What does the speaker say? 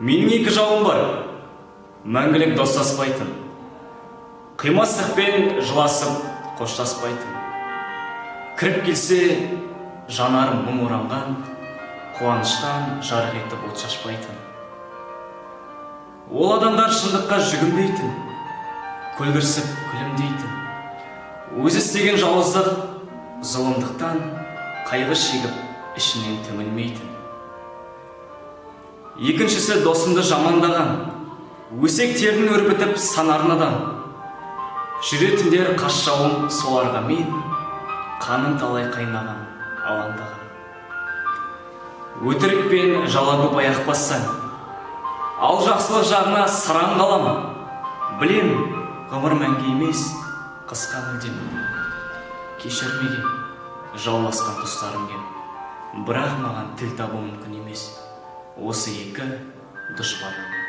Менің екі жауым бар, мәңгілік достаспайтын, қимастықпен жыласып қоштаспайтын. Кіріп келсе, жанарым мұң оранған, қуаныштан жарық етіп от шашпайтын. Ол адамдар шындыққа жүгінбейтін, көлгірсіп күлімдейтін. Өзі істеген жауыздық, зұлымдықтан қайғы шегіп ішінен түңілмейтін. Екіншісі досымды жамандаған, өсектерін өрбітіп санарнадан. Жүретіндер қас жауым соларға мен, қанын талай қайнаған, алаңдаған. Өтірік пен жала көп аяқ бассаң, ал жақсылық жағына сараң қалам. Білем, ғұмыр мәңгі емес, қысқа мүлдем. Кешірмеген, жауласқан тұстарым кем, бірақ маған тіл табу мүмкін емес осы екі дұшпаныммен.